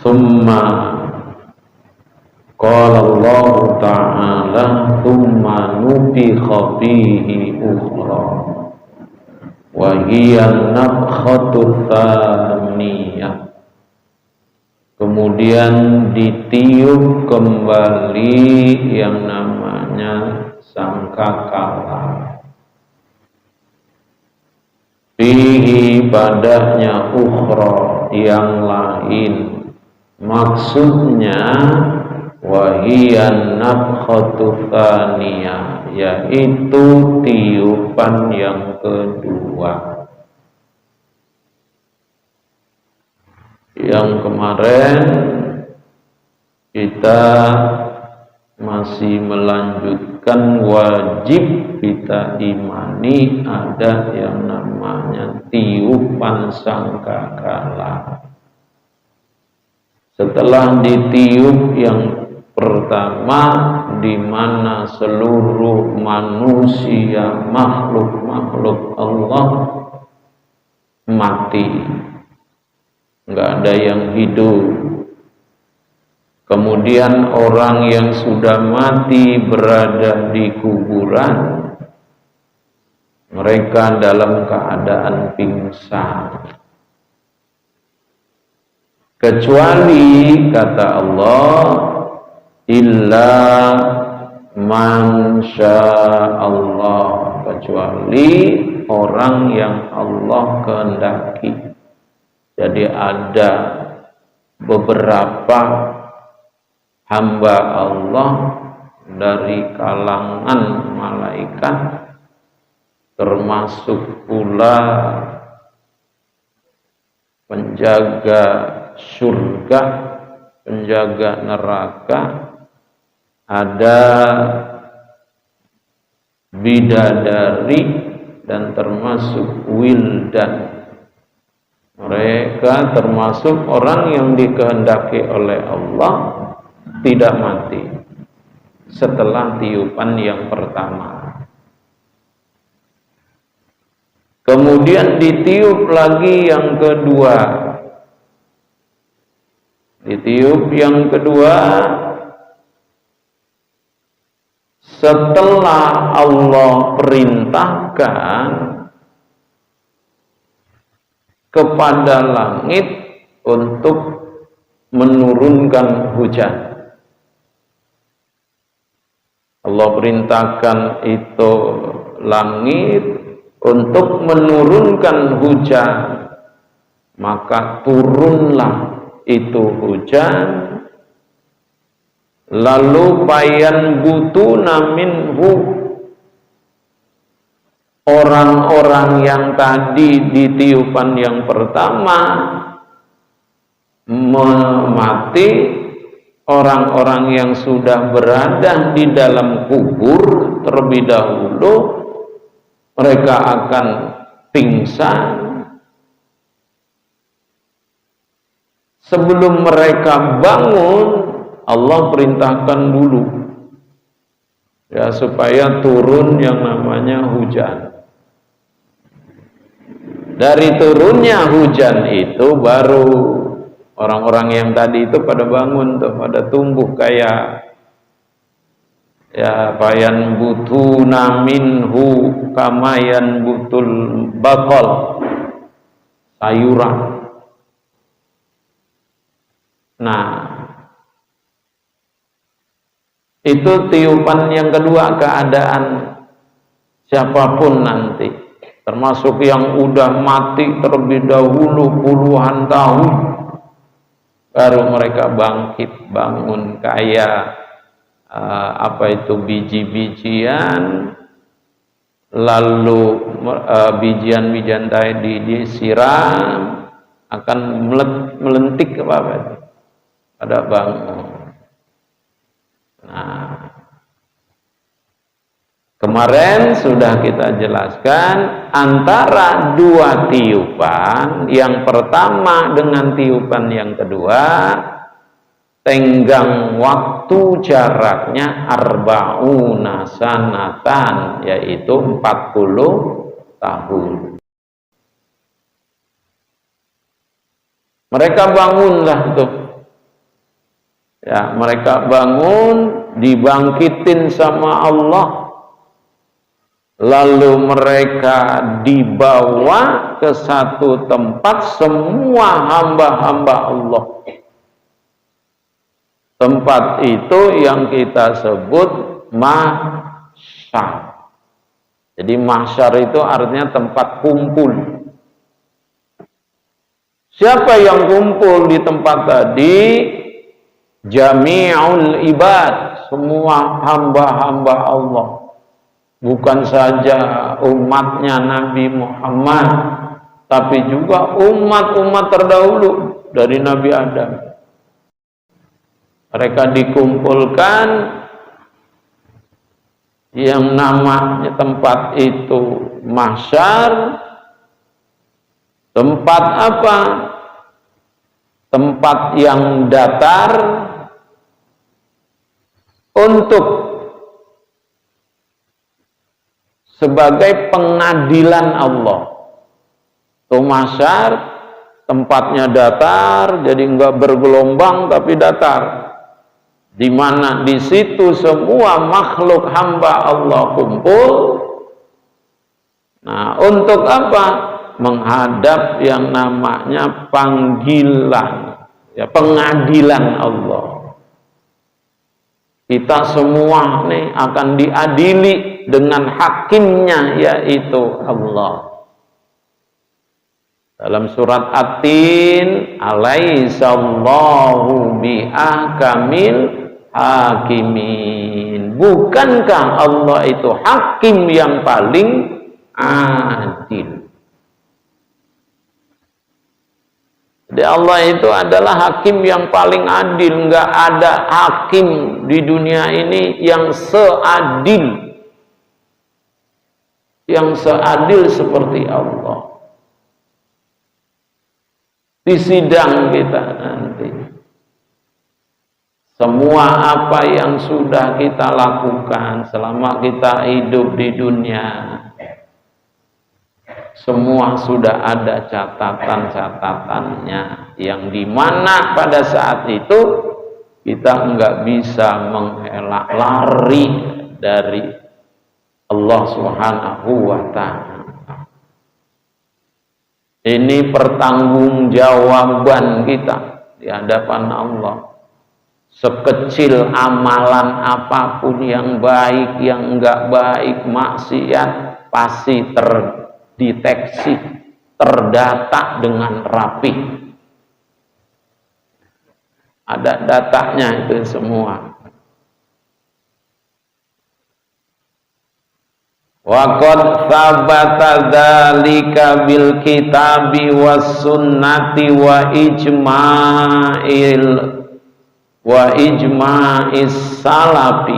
Thumma qala Allah ta'ala thumma nufikha fihi ukhra wa hiya nafkhatu tsaniyah. Kemudian ditiup kembali yang namanya sangkakala. Fihi padanya ukhra yang lain. Maksudnya wahiyan nafkhatu tsaniyah, yaitu tiupan yang kedua. Yang kemarin kita masih melanjutkan wajib kita imani ada yang namanya tiupan sangkakala. Setelah ditiup yang pertama, di mana seluruh manusia makhluk Allah mati, nggak ada yang hidup. Kemudian orang yang sudah mati berada di kuburan, mereka dalam keadaan pingsan. Kecuali kata Allah, illa man Allah, kecuali orang yang Allah kehendaki. Jadi ada beberapa hamba Allah dari kalangan malaikat, termasuk pula penjaga surga, penjaga neraka, ada bidadari dan termasuk wildan. Mereka termasuk orang yang dikehendaki oleh Allah tidak mati setelah tiupan yang pertama. Kemudian ditiup lagi yang kedua. Ditiup yang kedua setelah Allah perintahkan kepada langit untuk menurunkan hujan. Allah perintahkan itu langit untuk menurunkan hujan, maka turunlah itu hujan. Lalu payan butuna minhu, orang-orang yang tadi di tiupan yang pertama mati, orang-orang yang sudah berada di dalam kubur terlebih dahulu, mereka akan pingsan. Sebelum mereka bangun, Allah perintahkan dulu ya supaya turun yang namanya hujan. Dari turunnya hujan itu baru orang-orang yang tadi itu pada bangun tuh, pada tumbuh kayak ya payan butuna minhu kamayan butul bakol, sayuran. Nah, itu tiupan yang kedua, keadaan siapapun nanti, termasuk yang udah mati terlebih dahulu puluhan tahun, baru mereka bangkit, bangun kayak apa itu biji-bijian, lalu bijian-bijian tadi disiram, akan melentik ke apa itu, pada bangun. Nah, kemarin sudah kita jelaskan antara dua tiupan, yang pertama dengan tiupan yang kedua, tenggang waktu jaraknya arba'una sanatan, yaitu 40 tahun. Mereka bangunlah tuh Ya, mereka bangun, dibangkitin sama Allah, lalu mereka dibawa ke satu tempat, semua hamba-hamba Allah. Tempat itu yang kita sebut mahsyar. Jadi mahsyar itu artinya tempat kumpul. Siapa yang kumpul di tempat tadi? Jami'ul ibad, semua hamba-hamba Allah. Bukan saja umatnya Nabi Muhammad, tapi juga umat-umat terdahulu dari Nabi Adam. Mereka dikumpulkan, yang namanya tempat itu mahsyar. Tempat apa? Tempat yang datar untuk sebagai pengadilan Allah. Itu mahsyar, tempatnya datar, jadi enggak bergelombang tapi datar. Di mana di situ semua makhluk hamba Allah kumpul. Nah, untuk apa? Menghadap yang namanya panggilan, ya, pengadilan Allah. Kita semua nih akan diadili dengan hakimnya, yaitu Allah. Dalam surat At-Tin, alaihissallahu bi'ahkamil hakimin. Bukankah Allah itu hakim yang paling adil? Jadi Allah itu adalah hakim yang paling adil. Enggak ada hakim di dunia ini yang seadil seperti Allah. Di sidang kita nanti, semua apa yang sudah kita lakukan selama kita hidup di dunia, semua sudah ada catatan-catatannya, yang dimana pada saat itu kita enggak bisa mengelak lari dari Allah Subhanahu wa ta'ala. Ini pertanggungjawaban kita di hadapan Allah. Sekecil amalan apapun, yang baik, yang enggak baik, maksiat, pasti terdeteksi, terdata dengan rapi. Ada datanya itu semua. Wa qad thabata dzalika bil kitabi was sunnati wa ijma'is salafi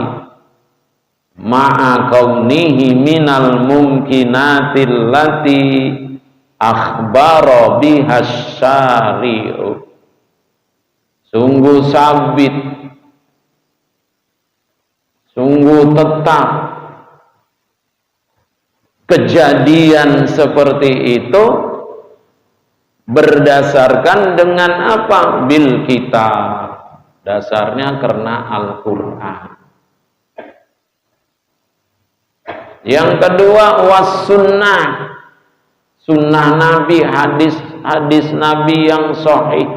ma'a kaunihi minal mumkinatil lati akhbara bihas syari'u. Sungguh sabit, sungguh tetap kejadian seperti itu berdasarkan dengan apa? Bil kitab. Dasarnya karena Al-Quran. Yang kedua, was sunnah. Sunnah Nabi, hadis Nabi yang sahih.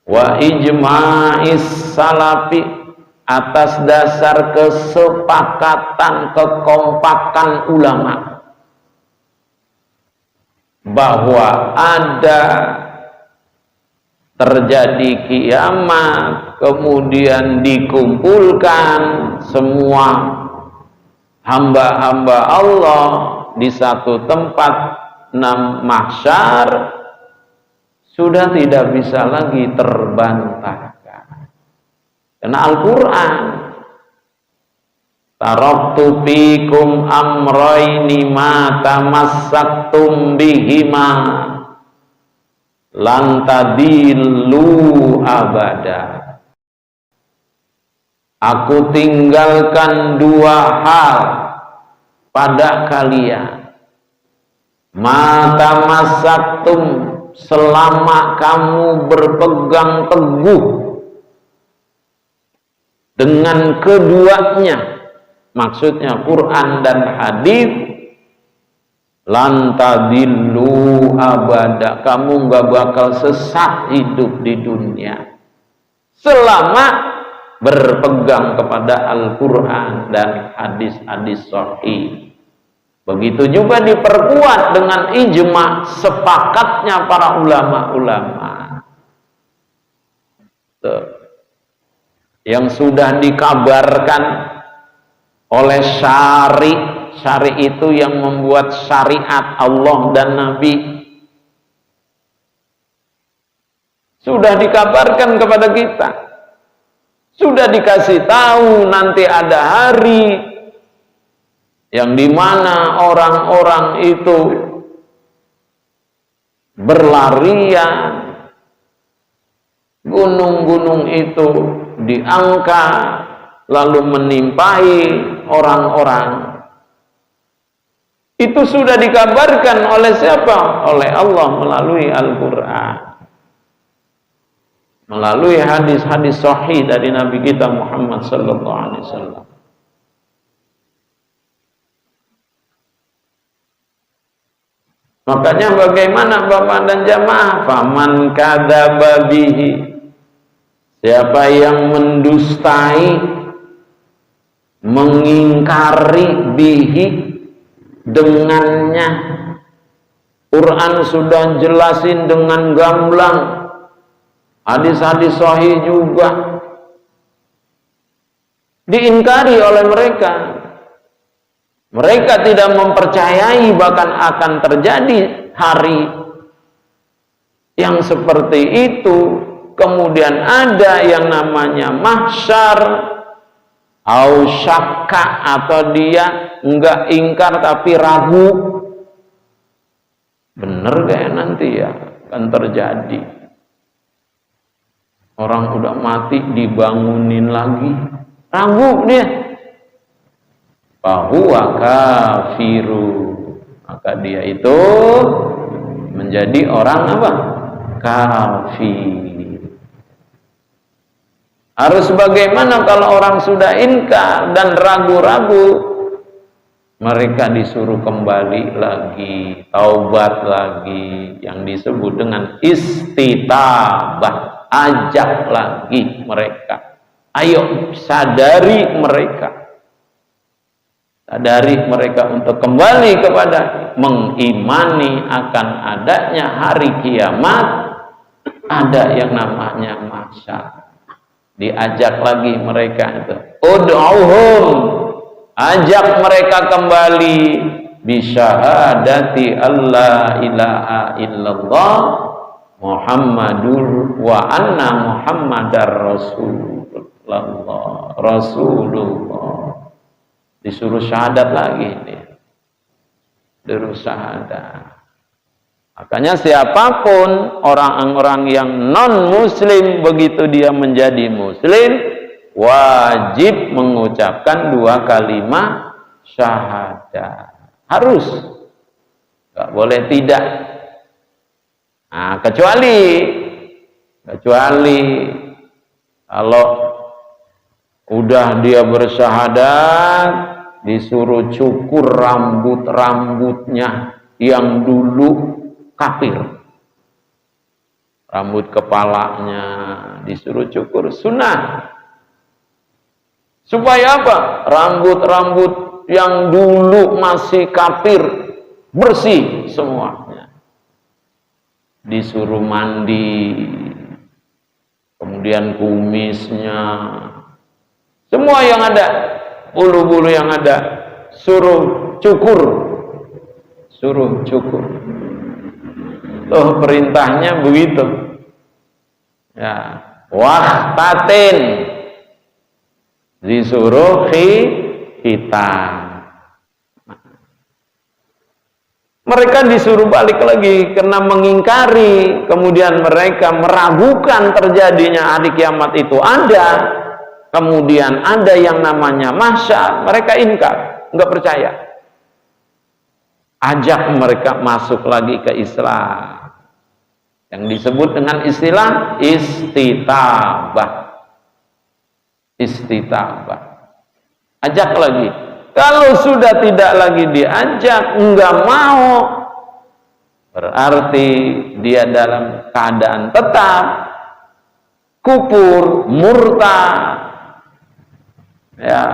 Wa ijma'is salafi, atas dasar kesepakatan, kekompakan ulama, bahwa ada terjadi kiamat, kemudian dikumpulkan semua hamba-hamba Allah di satu tempat mahsyar, sudah tidak bisa lagi terbantahkan. Karena Al-Quran, taraktu fikum amrayni ma tamassaktum bihima lan tadillu abada. Aku tinggalkan dua hal pada kalian. Ma tamassaktum, selama kamu berpegang teguh dengan keduanya, maksudnya Quran dan hadis, lan tadillu abada, kamu nggak bakal sesat hidup di dunia selama berpegang kepada Al-Quran dan hadis-hadis sahih. Begitu juga diperkuat dengan ijma, sepakatnya para ulama-ulama. Yang sudah dikabarkan oleh syari. Syari itu yang membuat syariat Allah dan Nabi. Sudah dikabarkan kepada kita. Sudah dikasih tahu nanti ada hari yang dimana orang-orang itu berlarian, gunung-gunung itu diangkat lalu menimpahi orang-orang. Itu sudah dikabarkan oleh siapa? Oleh Allah melalui Al-Quran, melalui hadis-hadis sahih dari Nabi kita Muhammad sallallahu alaihi wasallam. Makanya bagaimana Bapak dan jamaah? Faman kadzaba bihi, siapa yang mendustai, mengingkari bihi, dengannya. Quran sudah jelasin dengan gamblang, hadis-hadis sahih juga diingkari oleh mereka. Mereka tidak mempercayai bahkan akan terjadi hari yang seperti itu. Kemudian ada yang namanya mahsyar, au syakka, atau dia enggak ingkar tapi ragu. Bener gak ya nanti ya akan terjadi? Orang udah mati dibangunin lagi, ragu dia. Fahuwa kafiru, maka dia itu menjadi orang apa? Kafir. Harus bagaimana kalau orang sudah ingkar dan ragu-ragu? Mereka disuruh kembali lagi, taubat lagi, yang disebut dengan istitabah. Ajak lagi mereka, ayo sadari mereka, sadari mereka untuk kembali kepada mengimani akan adanya hari kiamat, ada yang namanya mahsyar. Diajak lagi mereka itu, ud'uhum, ajak mereka kembali bisyahadati alla ilaha illallah Muhammadur wa anna Muhammadar Rasulullah. Disuruh syahadat lagi dia. Disuruh syahadat. Makanya siapapun orang-orang yang non muslim, begitu dia menjadi muslim, wajib mengucapkan 2 kalimat syahadat. Harus. Gak boleh tidak. Nah, kecuali kalau udah dia bersyahadat, disuruh cukur rambut-rambutnya yang dulu kafir. Rambut kepalanya disuruh cukur, sunnah. Supaya apa? Rambut-rambut yang dulu masih kafir bersih semuanya. Disuruh mandi, kemudian kumisnya, semua yang ada, bulu-bulu yang ada, suruh cukur. Tuh perintahnya begitu. Ya, wahtatin, disuruh hitam. Mereka disuruh balik lagi karena mengingkari, kemudian mereka meragukan terjadinya hari kiamat itu ada. Kemudian ada yang namanya mahsyar, mereka ingkar, enggak percaya. Ajak mereka masuk lagi ke Islam, yang disebut dengan istilah istitabah. istitabah. Ajak lagi. Kalau sudah tidak lagi diajak, enggak mau, berarti dia dalam keadaan tetap kufur, murtad. Ya,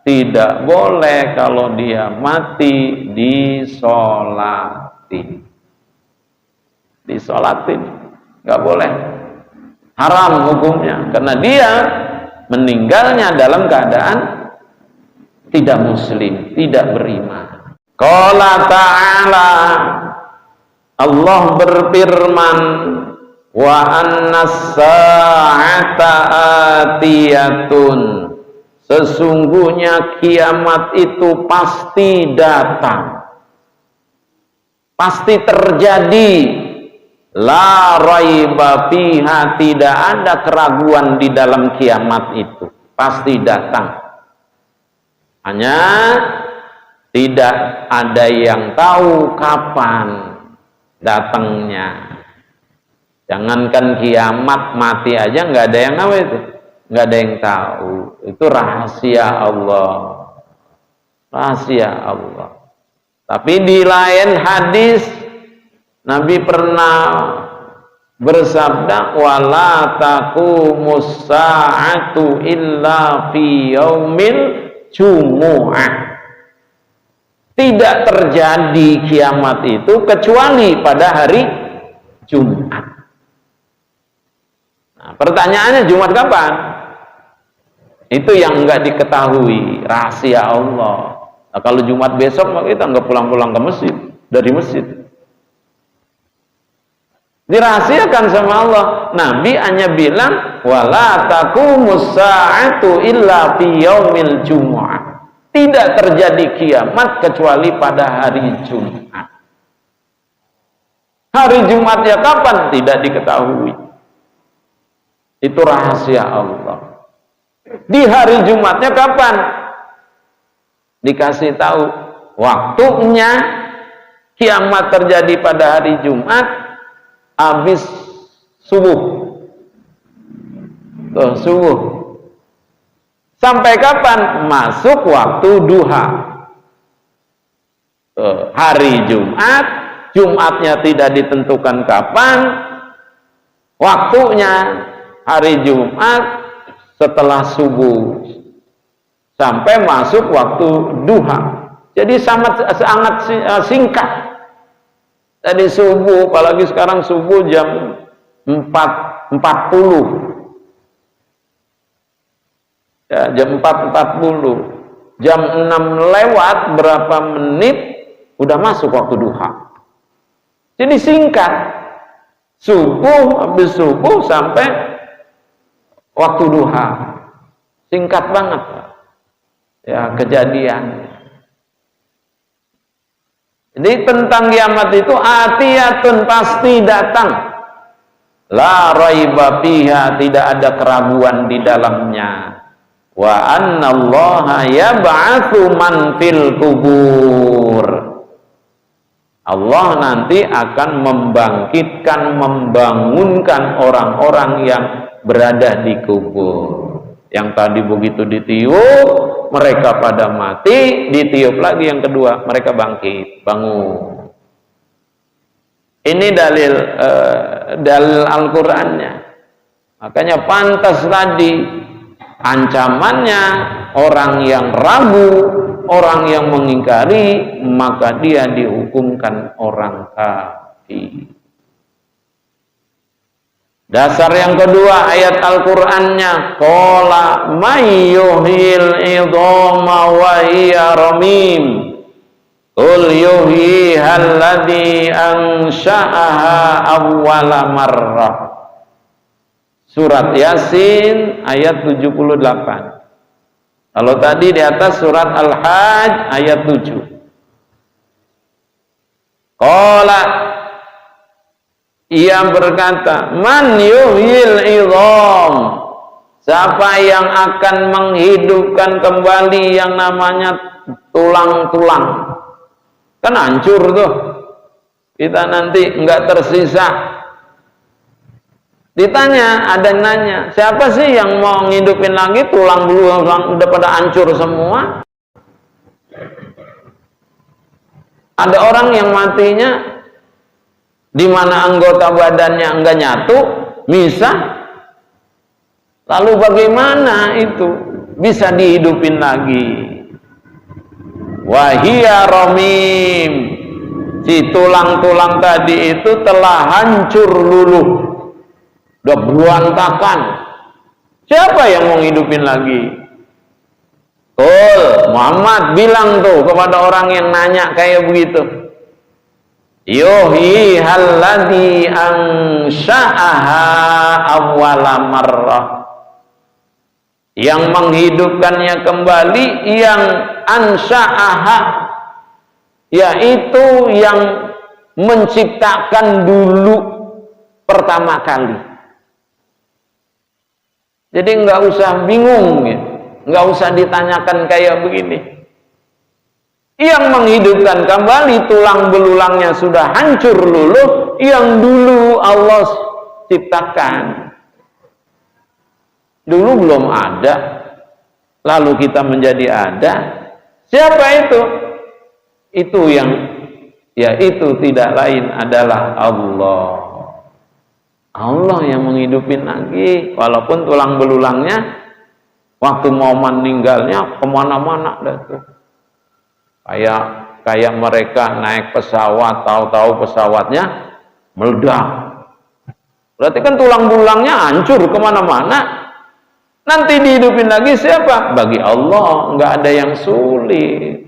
tidak boleh kalau dia mati disolatin. Disolatin, nggak boleh. Haram hukumnya, karena dia meninggalnya dalam keadaan tidak muslim, tidak beriman. Qala ta'ala, Allah berfirman, wa annas sa'ata atiyatun, sesungguhnya kiamat itu pasti datang, pasti terjadi. La raiba fiha, tidak ada keraguan di dalam kiamat itu, pasti datang. Hanya tidak ada yang tahu kapan datangnya. Jangankan kiamat, mati aja nggak ada yang tahu itu, nggak ada yang tahu. Itu rahasia Allah, rahasia Allah. Tapi di lain hadis Nabi pernah bersabda, wala taqumus sa'atu illa fi yaumil jumu'ah. Tidak terjadi kiamat itu kecuali pada hari Jumat. Nah, pertanyaannya, Jumat kapan? Itu yang enggak diketahui, rahasia Allah. Nah, kalau Jumat besok kita enggak pulang-pulang ke masjid, dari masjid. Dirahasiakan sama Allah. Nabi hanya bilang, wala taqumus sa'atu illa fi yaumil jumu'ah. Tidak terjadi kiamat kecuali pada hari Jumat. Hari Jumatnya kapan? Tidak diketahui. Itu rahasia Allah. Di hari Jumatnya kapan? Dikasih tahu waktunya. Kiamat terjadi pada hari Jumat habis subuh. Subuh. Sampai kapan? Masuk waktu duha. Hari Jumat, Jumatnya tidak ditentukan kapan. Waktunya hari Jumat setelah subuh sampai masuk waktu duha. Jadi sangat singkat. Tadi subuh, apalagi sekarang subuh jam 4.40. Ya, jam 4.40. Jam 6 lewat berapa menit udah masuk waktu duha. Jadi singkat. Subuh, habis subuh sampai waktu duha. Singkat banget. Ya, kejadian. Jadi tentang kiamat itu atiyatun, pasti datang. La raiba fiha, tidak ada keraguan di dalamnya. Wa annallaha yab'atsu man fil kubur. Allah nanti akan membangkitkan, membangunkan orang-orang yang berada di kubur. Yang tadi begitu ditiup, mereka pada mati, ditiup lagi yang kedua, mereka bangkit, bangun. Ini dalil Al-Qur'annya. Makanya pantas tadi ancamannya, orang yang ragu, orang yang mengingkari, maka dia dihukumkan orang kafir. Dasar yang kedua ayat Al-Qur'annya, qala may yuhyil idhama wa hiya ramim qul yuhyiha alladhi ansha'aha awwala marrah. Surat Yasin ayat 78. Kalau tadi di atas surat Al-Hajj ayat 7. Qala, ia berkata, man yuhyil idham, siapa yang akan menghidupkan kembali yang namanya tulang-tulang. Kan hancur tuh, kita nanti enggak tersisa Ditanya, ada yang nanya, siapa sih yang mau ngidupin lagi tulang belulang udah pada hancur semua? Ada orang yang matinya di mana anggota badannya enggak nyatu, misah. Lalu bagaimana itu bisa dihidupin lagi? Wahia romim, si tulang-tulang tadi itu telah hancur luluh, udah berantakan. Siapa yang mau ngidupin lagi? Muhammad bilang tuh kepada orang yang nanya kayak begitu, yuhyi halladzi ansha'aha awwala marrah, yang menghidupkannya kembali, yang ansha'aha, yaitu yang menciptakan dulu pertama kali. Jadi nggak usah bingung ya, nggak usah ditanyakan kayak begini. Yang menghidupkan kembali tulang belulangnya sudah hancur luluh, yang dulu Allah ciptakan. Dulu belum ada, lalu kita menjadi ada. Siapa itu? Itu yang, yaitu tidak lain adalah Allah. Allah yang menghidupin lagi, walaupun tulang belulangnya waktu mau meninggalnya kemana-mana dah tuh. Kayak mereka naik pesawat, tahu-tahu pesawatnya meledak. Berarti kan tulang belulangnya hancur kemana-mana. Nanti dihidupin lagi siapa? Bagi Allah nggak ada yang sulit.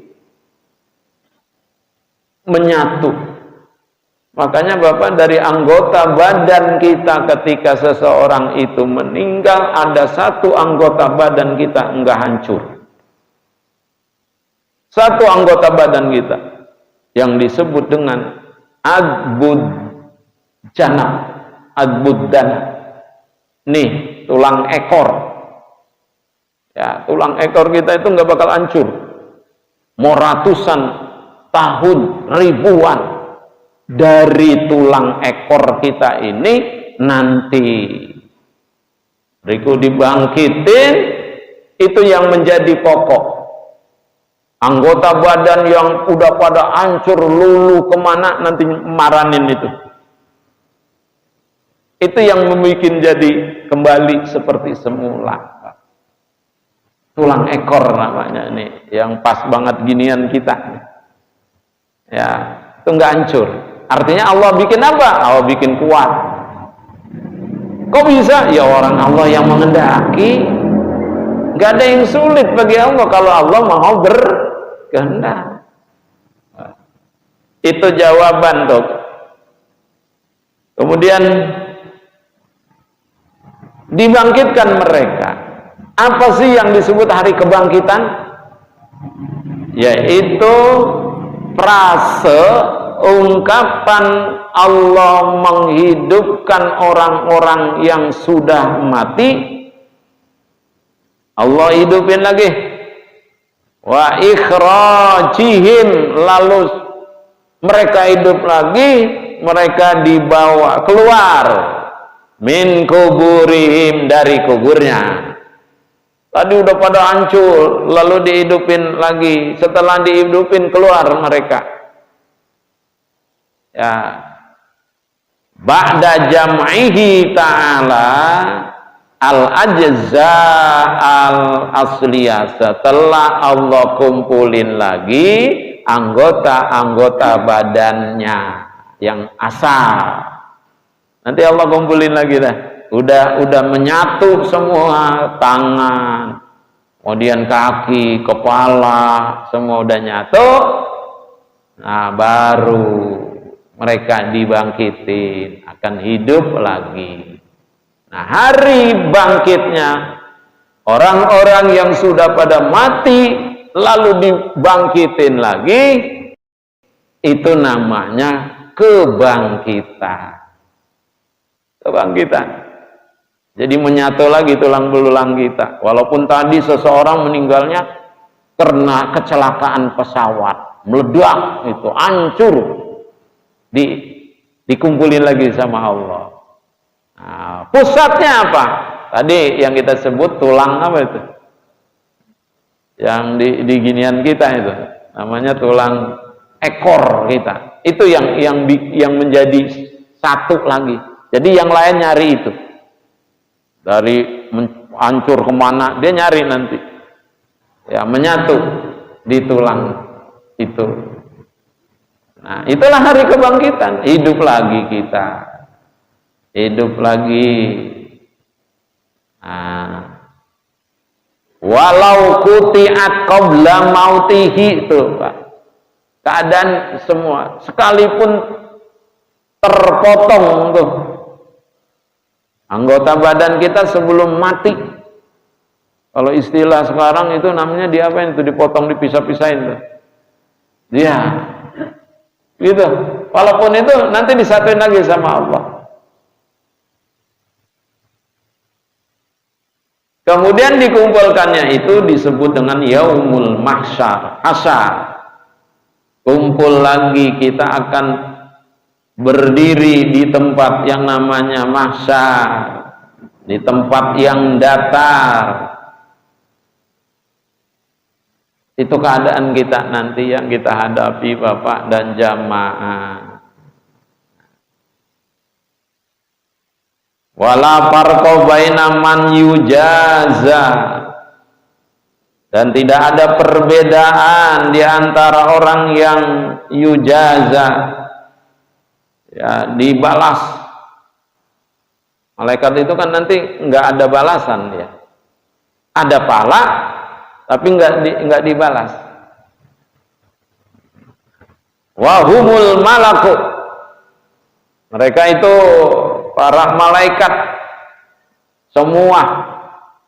Menyatu. Makanya Bapak, dari anggota badan kita ketika seseorang itu meninggal, ada satu anggota badan kita enggak hancur. Satu anggota badan kita yang disebut dengan adbud janab, adbud danab. Nih, tulang ekor. Ya, tulang ekor kita itu enggak bakal hancur. Mau ratusan tahun, ribuan. Dari tulang ekor kita ini nanti berikut dibangkitin, itu yang menjadi pokok. Anggota badan yang udah pada hancur luluh kemana nanti maranin itu yang membuat jadi kembali seperti semula. Tulang ekor namanya ini, yang pas banget ginian kita ya, itu nggak hancur. Artinya Allah bikin apa? Allah bikin kuat. Kok bisa? Ya orang Allah yang mengendaki. Gak ada yang sulit bagi Allah kalau Allah mau berkehendak. Itu jawaban tuh. Kemudian dibangkitkan mereka. Apa sih yang disebut hari kebangkitan? Yaitu frase ungkapan Allah menghidupkan orang-orang yang sudah mati, Allah hidupin lagi. Wa ikhrajihim, lalu mereka hidup lagi, mereka dibawa keluar min kuburihim, dari kuburnya. Tadi udah pada hancur, lalu dihidupin lagi. Setelah dihidupin keluar mereka. Ya, ba'da jam'ihi ta'ala al-ajza al-asliyah, setelah Allah kumpulin lagi anggota-anggota badannya yang asal. Nanti Allah kumpulin lagi dah. Udah menyatu semua, tangan, kemudian kaki, kepala, semua udah nyatu. Nah, baru mereka dibangkitin, akan hidup lagi. Nah, hari bangkitnya orang-orang yang sudah pada mati lalu dibangkitin lagi, itu namanya kebangkitan. Kebangkitan. Jadi menyatu lagi tulang belulang kita. Walaupun tadi seseorang meninggalnya karena kecelakaan pesawat, meledak, itu hancur. Dikumpulin lagi sama Allah. Nah, pusatnya apa? Tadi yang kita sebut tulang apa itu? Yang di ginian kita itu namanya tulang ekor kita. Itu yang menjadi satu lagi. Jadi yang lain nyari itu. Dari hancur kemana dia nyari nanti. Ya, menyatu di tulang itu. Nah, itulah hari kebangkitan. Hidup lagi kita. Hidup lagi. Nah, walau kutiat qabla mautihi itu, Pak. Keadaan semua sekalipun terpotong tuh anggota badan kita sebelum mati. Kalau istilah sekarang itu namanya diapain itu, dipotong, dipisah-pisahin tuh. Dia gitu. Walaupun itu nanti disatuin lagi sama Allah. Kemudian dikumpulkannya itu disebut dengan yaumul mahsyar, hasyar. Kumpul lagi, kita akan berdiri di tempat yang namanya mahsyar, di tempat yang datar. Itu keadaan kita nanti yang kita hadapi, Bapak dan jamaah. Wala farqa baina man yujaza, dan tidak ada perbedaan di antara orang yang yujaza, ya, dibalas. Malaikat itu kan nanti nggak ada balasan dia. Ada pahala tapi nggak dibalas. Wahumul malaku, mereka itu para malaikat semua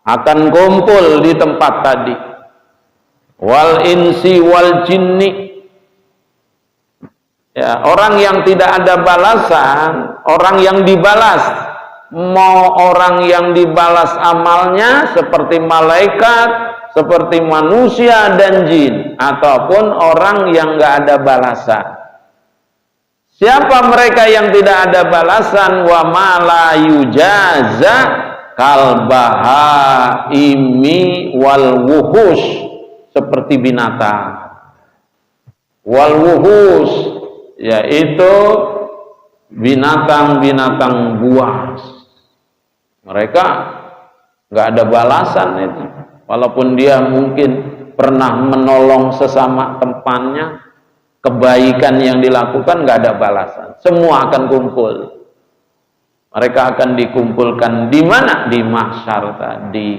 akan kumpul di tempat tadi. Wal insi wal jinni, ya, orang yang tidak ada balasan, orang yang dibalas. Mau orang yang dibalas amalnya seperti malaikat, seperti manusia dan jin, ataupun orang yang nggak ada balasan. Siapa mereka yang tidak ada balasan? Wa ma la yujaza kal bahaimi wal wuhush, seperti binatang. Wal wuhush, yaitu binatang-binatang buas. Mereka nggak ada balasan itu. Walaupun dia mungkin pernah menolong sesama temannya, kebaikan yang dilakukan nggak ada balasan. Semua akan kumpul. Mereka akan dikumpulkan di mana? Di mahsyar tadi.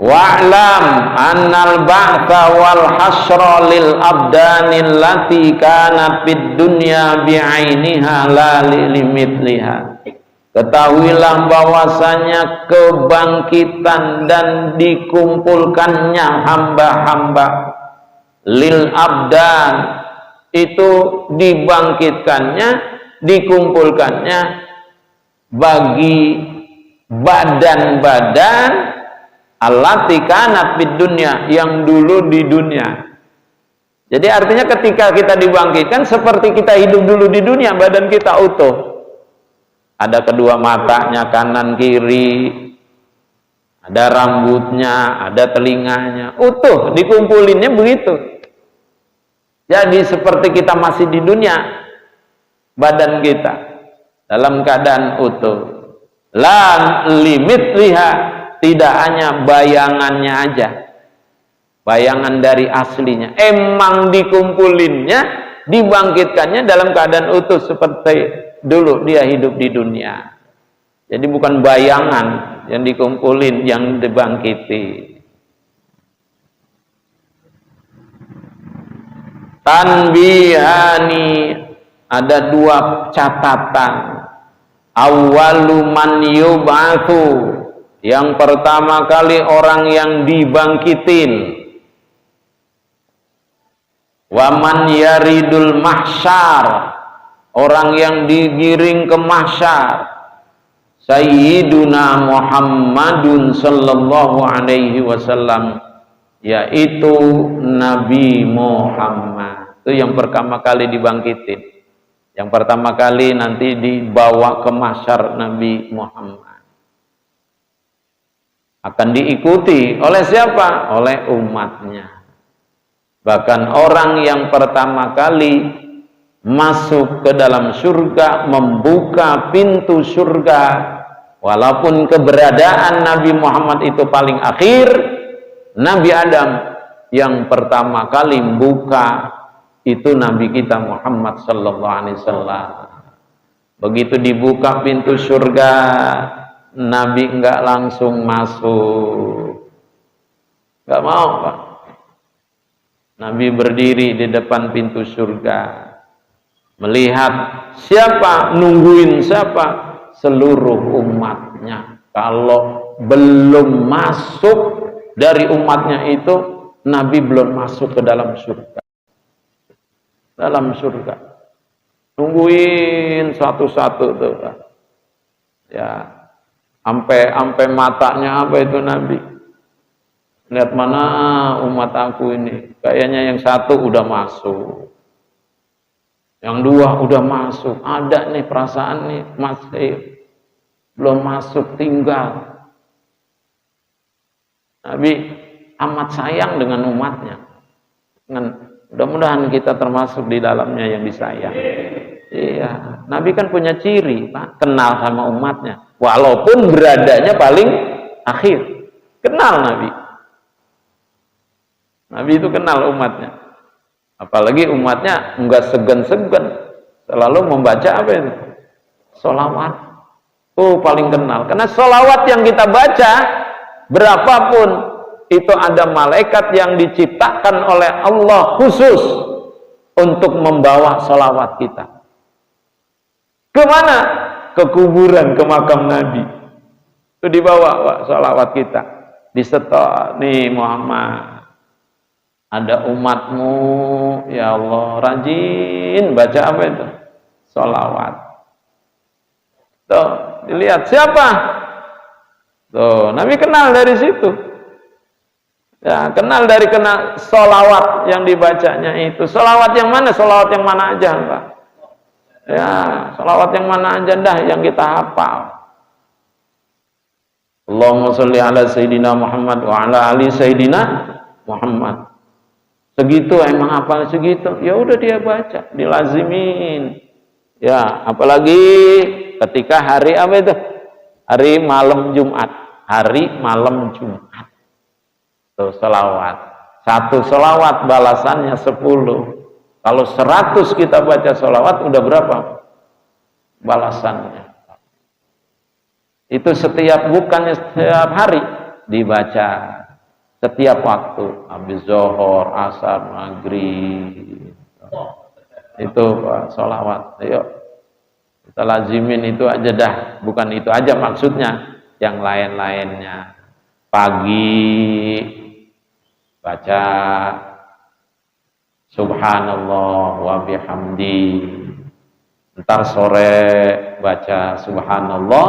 Wa'lam annal ba'tha wal hasra lil abdanil lati kanat fid dunya bi'ainiha la limithliha. Ketahuilah bahwasanya kebangkitan dan dikumpulkannya hamba-hamba lil abdan, itu dibangkitkannya, dikumpulkannya bagi badan-badan allati kanat fid dunya, yang dulu di dunia. Jadi artinya ketika kita dibangkitkan seperti kita hidup dulu di dunia, badan kita utuh. Ada kedua matanya, kanan kiri, ada rambutnya, ada telinganya, utuh, dikumpulinnya begitu. Jadi seperti kita masih di dunia, badan kita dalam keadaan utuh. La limit liha, tidak hanya bayangannya aja, bayangan dari aslinya. Emang dikumpulinnya, dibangkitkannya dalam keadaan utuh seperti dulu dia hidup di dunia. Jadi bukan bayangan yang dikumpulin, yang dibangkiti. Tanbihani, ada dua catatan. Awwalu man yub'atsu, yang pertama kali orang yang dibangkitin. Wa man yaridul mahsyar, orang yang digiring ke mahsyar. Sayyiduna Muhammadun sallallahu alaihi wasallam, yaitu Nabi Muhammad. Itu yang pertama kali dibangkitin. Yang pertama kali nanti dibawa ke mahsyar Nabi Muhammad. Akan diikuti oleh siapa? Oleh umatnya. Bahkan orang yang pertama kali masuk ke dalam surga, membuka pintu surga, walaupun keberadaan Nabi Muhammad itu paling akhir, Nabi Adam yang pertama kali buka itu Nabi kita Muhammad sallallahu alaihi wasallam. Begitu dibuka pintu surga, Nabi enggak langsung masuk. Enggak mau, Pak. Nabi berdiri di depan pintu surga, melihat siapa, nungguin siapa, seluruh umatnya. Kalau belum masuk dari umatnya itu, Nabi belum masuk ke dalam surga. Dalam surga, nungguin satu-satu tuh, ya, sampai matanya apa itu Nabi. Lihat mana umat aku ini, kayaknya yang satu udah masuk, yang dua udah masuk, ada nih perasaan nih masih belum masuk, tinggal. Nabi amat sayang dengan umatnya. Mudah-mudahan kita termasuk di dalamnya yang disayang. Iya, Nabi kan punya ciri, Pak, kenal sama umatnya, walaupun beradanya paling akhir. Kenal Nabi. Nabi itu kenal umatnya. Apalagi umatnya enggak segan-segan selalu membaca apa itu? Sholawat. Oh, paling kenal. Karena sholawat yang kita baca, berapapun, itu ada malaikat yang diciptakan oleh Allah khusus untuk membawa sholawat kita. Kemana? Ke kuburan, ke makam Nabi. Itu dibawa, Pak, sholawat kita. Disetor, nih Muhammad, ada umatmu, ya Allah, rajin baca apa itu? Sholawat. Tuh, dilihat siapa? Tuh, Nabi kenal dari situ. Ya, kenal sholawat yang dibacanya itu. Sholawat yang mana? Sholawat yang mana aja, Pak? Ya, sholawat yang mana aja dah yang kita hafal. Allahumma sholli ala Sayyidina Muhammad wa ala ali Sayyidina Muhammad. Segitu emang hafal segitu, ya udah dia baca, dilazimin. Ya, apalagi ketika hari apa itu? Hari malam Jumat. Hari malam Jumat. Tuh, sholawat. Satu sholawat balasannya 10. Kalau 100 kita baca sholawat, udah berapa balasannya? Itu bukannya setiap hari dibaca. Setiap waktu, habis zuhur, asar, maghrib, itu sholawat. Ayo, kita lazimin itu aja dah. Bukan itu aja maksudnya, yang lain-lainnya. Pagi baca Subhanallah wa bihamdi. Ntar sore baca Subhanallah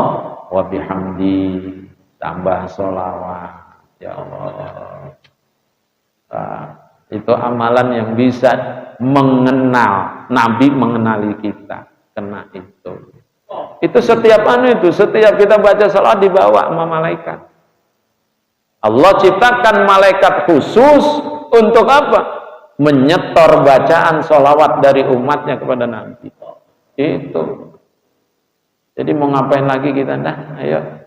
wa bihamdi. Tambah sholawat. Ya Allah. Nah, itu amalan yang bisa mengenal, Nabi mengenali kita, kena itu. Itu setiap setiap kita baca salat dibawa sama malaikat. Allah ciptakan malaikat khusus untuk apa? Menyetor bacaan sholawat dari umatnya kepada Nabi. Itu. Jadi mau ngapain lagi kita? Ayo.